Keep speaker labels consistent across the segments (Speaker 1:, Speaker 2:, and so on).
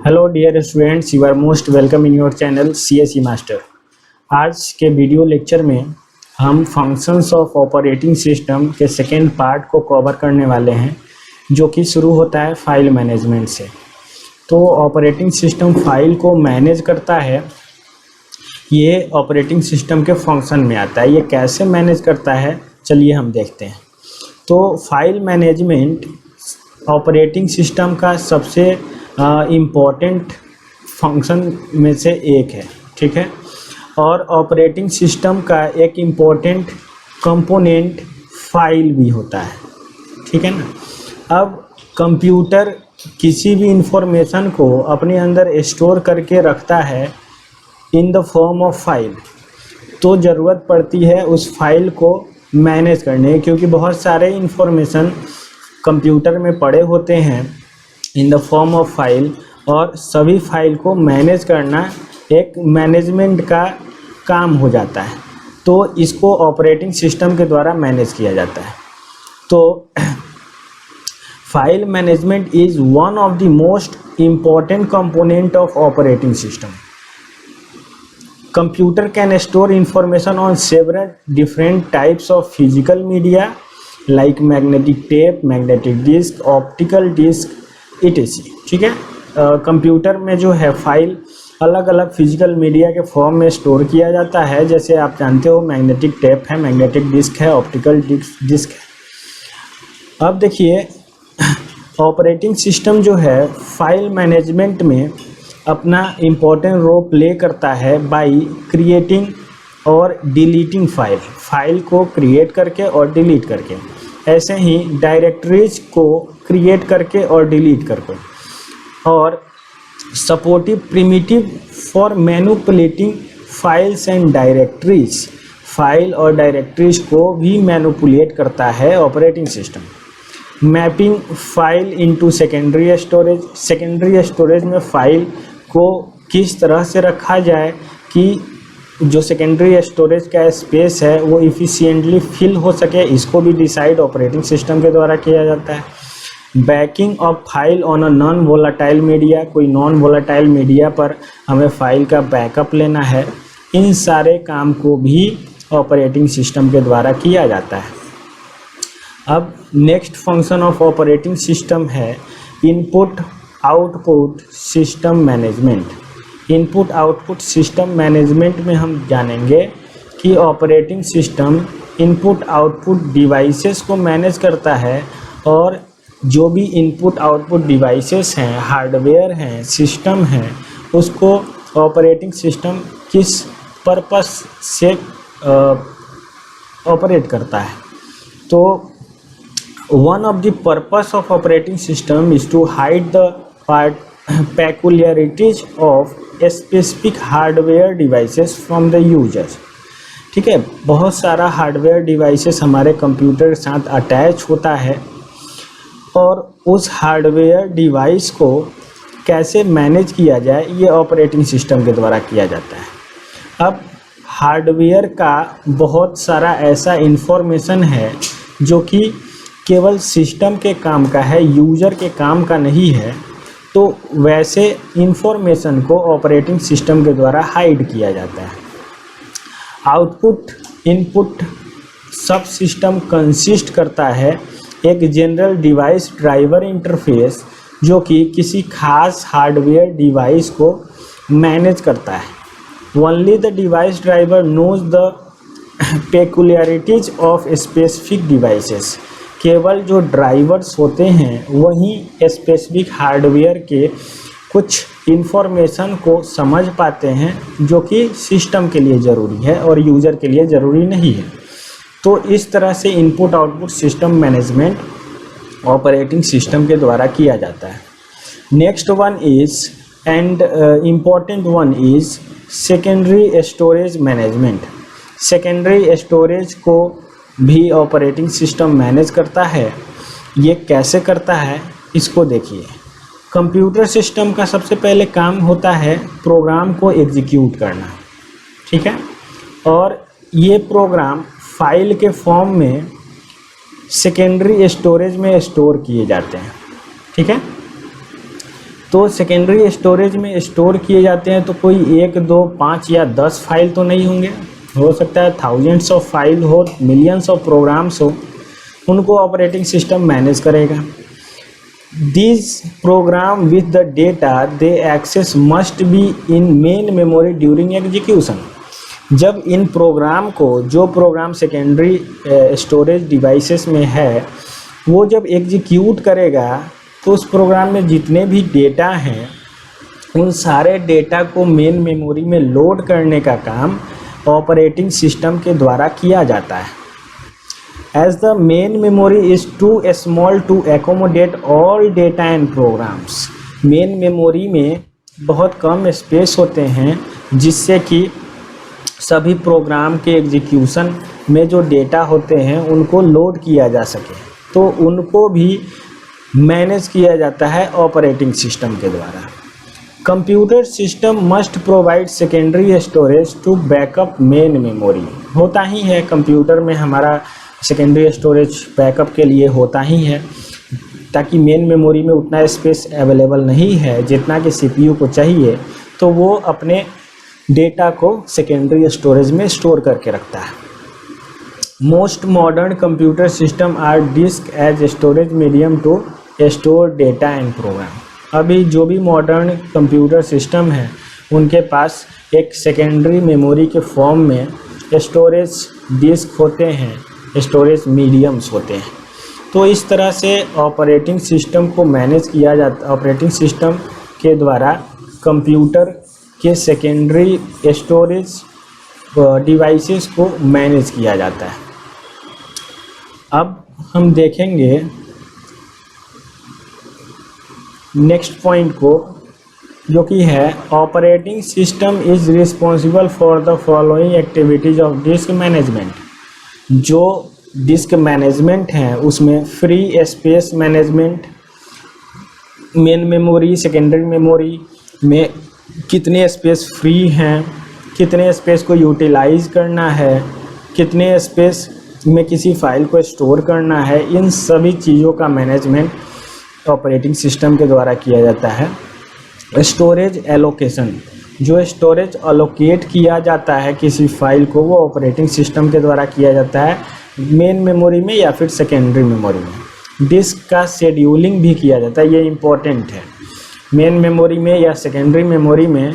Speaker 1: Hello dear students, you are most welcome in your channel CSE master. आज के video lecture में हम functions of operating system के second part को cover करने वाले हैं, जो कि शुरू होता है फाइल मैनेजमेंट से। तो ऑपरेटिंग सिस्टम फाइल को मैनेज करता है, ये ऑपरेटिंग सिस्टम के फंक्शन में आता है। ये कैसे मैनेज करता है, चलिए हम देखते हैं। तो फाइल मैनेजमेंट ऑपरेटिंग सिस्टम का सबसे इम्पॉर्टेंट फंक्शन में से एक है, ठीक है। और ऑपरेटिंग सिस्टम का एक इम्पॉर्टेंट कंपोनेंट फाइल भी होता है, ठीक है ना। अब कंप्यूटर किसी भी इंफॉर्मेशन को अपने अंदर स्टोर करके रखता है in the form of file, तो ज़रूरत पड़ती है उस फाइल को मैनेज करने, क्योंकि बहुत सारे इंफॉर्मेशन कंप्यूटर में पड़े होते हैं in the form of file, और सभी फाइल को मैनेज करना एक मैनेजमेंट का काम हो जाता है। तो इसको ऑपरेटिंग सिस्टम के द्वारा मैनेज किया जाता है। तो file management is one of the most important component of operating system. Computer can store information on several different types of physical media like magnetic tape, magnetic disk, optical disk etc, ठीक है। Computer में जो है file अलग अलग physical media के form में store किया जाता है। जैसे आप जानते हो मैग्नेटिक टेप है, मैग्नेटिक डिस्क है, ऑप्टिकल डिस्क है। अब देखिए, ऑपरेटिंग सिस्टम जो है फाइल मैनेजमेंट में अपना इम्पोर्टेंट रोल प्ले करता है बाय क्रिएटिंग और डिलीटिंग फाइल को क्रिएट करके और डिलीट करके, ऐसे ही डायरेक्टरीज को क्रिएट करके और डिलीट करके, और supportive primitive for manipulating files and directories. File और डायरेक्टरीज को भी मैनिपुलेट करता है operating system. Mapping file into secondary storage में फाइल को किस तरह से रखा जाए कि जो सेकेंडरी स्टोरेज का स्पेस है वो इफ़िशिएंटली फिल हो सके, इसको भी डिसाइड ऑपरेटिंग सिस्टम के द्वारा किया जाता है। Banking of file on a non volatile media, कोई नॉन वोलाटाइल मीडिया पर हमें फाइल का बैकअप लेना है, इन सारे काम को भी ऑपरेटिंग सिस्टम के द्वारा किया जाता है। अब next function of operating system है input output system management. Input output system management में हम जानेंगे कि operating system input output devices को मैनेज करता है, और जो भी इनपुट आउटपुट डिवाइसेस हैं, हार्डवेयर हैं, सिस्टम हैं, उसको ऑपरेटिंग सिस्टम किस पर्पस से ऑपरेट करता है। तो one of the purpose of operating system is to hide the peculiarities of specific hardware devices from the users, ठीक है। बहुत सारा हार्डवेयर डिवाइसेस हमारे कंप्यूटर के साथ अटैच होता है, और उस हार्डवेयर डिवाइस को कैसे मैनेज किया जाए ये ऑपरेटिंग सिस्टम के द्वारा किया जाता है। अब हार्डवेयर का बहुत सारा ऐसा इन्फॉर्मेशन है जो कि केवल सिस्टम के काम का है, यूज़र के काम का नहीं है। तो वैसे इंफॉर्मेशन को ऑपरेटिंग सिस्टम के द्वारा हाइड किया जाता है। आउटपुट इनपुट सब सिस्टम कंसिस्ट करता है एक जनरल डिवाइस ड्राइवर इंटरफेस, जो कि किसी खास हार्डवेयर डिवाइस को मैनेज करता है। Only the device driver knows the peculiarities of specific devices. केवल जो ड्राइवर्स होते हैं वही स्पेसिफिक हार्डवेयर के कुछ इंफॉर्मेशन को समझ पाते हैं, जो कि सिस्टम के लिए ज़रूरी है और यूज़र के लिए ज़रूरी नहीं है। तो इस तरह से input output system management operating system के द्वारा किया जाता है। Next one is and important one is secondary storage management. Secondary storage को भी ऑपरेटिंग सिस्टम मैनेज करता है। ये कैसे करता है इसको देखिए। कंप्यूटर सिस्टम का सबसे पहले काम होता है प्रोग्राम को एग्जीक्यूट करना, ठीक है। और ये प्रोग्राम फाइल के फॉर्म में सेकेंडरी स्टोरेज में स्टोर किए जाते हैं, ठीक है। तो सेकेंडरी स्टोरेज में स्टोर किए जाते हैं तो कोई 1, 2, 5 या 10 फाइल तो नहीं होंगे, हो सकता है थाउजेंड्स ऑफ फाइल हो, मिलियंस ऑफ प्रोग्राम्स हो, उनको ऑपरेटिंग सिस्टम मैनेज करेगा। These program with the data they access must be in main memory during execution। जब इन प्रोग्राम को, जो प्रोग्राम सेकेंडरी स्टोरेज डिवाइसेस में है, वो जब एग्जीक्यूट करेगा तो उस प्रोग्राम में जितने भी डेटा हैं उन सारे डेटा को मेन मेमोरी में लोड करने का काम ऑपरेटिंग सिस्टम के द्वारा किया जाता है। As the main memory is too small to accommodate all data and programs। Main memory में बहुत कम स्पेस होते हैं जिससे कि सभी प्रोग्राम के एग्जीक्यूशन में जो डेटा होते हैं उनको लोड किया जा सके, तो उनको भी मैनेज किया जाता है ऑपरेटिंग सिस्टम के द्वारा। Computer system must provide secondary storage to backup main memory. होता ही है कंप्यूटर में, हमारा सेकेंडरी स्टोरेज बैकअप के लिए होता ही है, ताकि मेन मेमोरी में उतना स्पेस अवेलेबल नहीं है जितना कि सीपीयू को चाहिए, तो वो अपने डेटा को सेकेंडरी स्टोरेज में स्टोर करके रखता है। Most modern computer system are disk as storage medium to store data and program. अभी जो भी मॉडर्न कंप्यूटर सिस्टम है उनके पास एक सेकेंडरी मेमोरी के फॉर्म में स्टोरेज डिस्क होते हैं, स्टोरेज मीडियम्स होते हैं। तो इस तरह से ऑपरेटिंग सिस्टम को मैनेज किया जाता, ऑपरेटिंग सिस्टम के द्वारा कंप्यूटर के सेकेंडरी स्टोरेज डिवाइसेस को मैनेज किया जाता है। अब हम देखेंगे नेक्स्ट पॉइंट को, जो कि है operating system is responsible for the following activities of disc management. जो डिस्क मैनेजमेंट है उसमें free space management, main memory secondary memory में कितने स्पेस फ्री हैं, कितने स्पेस को यूटिलाइज करना है, कितने स्पेस में किसी फाइल को स्टोर करना है, इन सभी चीज़ों का मैनेजमेंट ऑपरेटिंग सिस्टम के द्वारा किया जाता है। स्टोरेज एलोकेशन, जो स्टोरेज अलोकेट किया जाता है किसी फाइल को, वो ऑपरेटिंग सिस्टम के द्वारा किया जाता है मेन मेमोरी में या फिर सेकेंडरी मेमोरी में। डिस्क का शेड्यूलिंग भी किया जाता है, ये इम्पोर्टेंट है। मेन मेमोरी में या सेकेंडरी मेमोरी में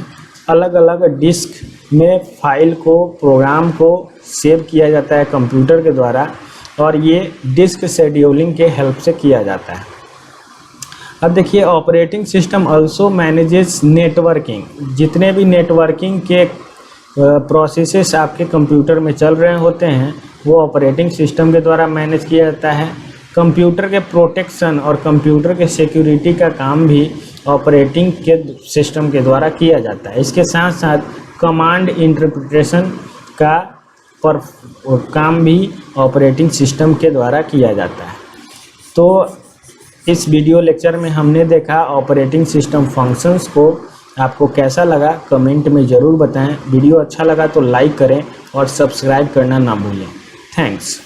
Speaker 1: अलग अलग डिस्क में फाइल को, प्रोग्राम को सेव किया जाता है कंप्यूटर के द्वारा, और ये डिस्क शेड्यूलिंग के हेल्प से किया जाता है। अब देखिए operating system also manages networking. जितने भी नेटवर्किंग के प्रोसेसेस आपके कंप्यूटर में चल रहे होते हैं वो ऑपरेटिंग सिस्टम के द्वारा मैनेज किया जाता है। कंप्यूटर के प्रोटेक्शन और कंप्यूटर के सिक्योरिटी का काम भी ऑपरेटिंग के सिस्टम के द्वारा किया जाता है। इसके साथ साथ कमांड इंटरप्रिटेशन का काम भी ऑपरेटिंग सिस्टम के द्वारा किया जाता है। तो इस वीडियो लेक्चर में हमने देखा ऑपरेटिंग सिस्टम फंक्शंस को। आपको कैसा लगा कमेंट में ज़रूर बताएं। वीडियो अच्छा लगा तो लाइक करें और सब्सक्राइब करना ना भूलें। थैंक्स।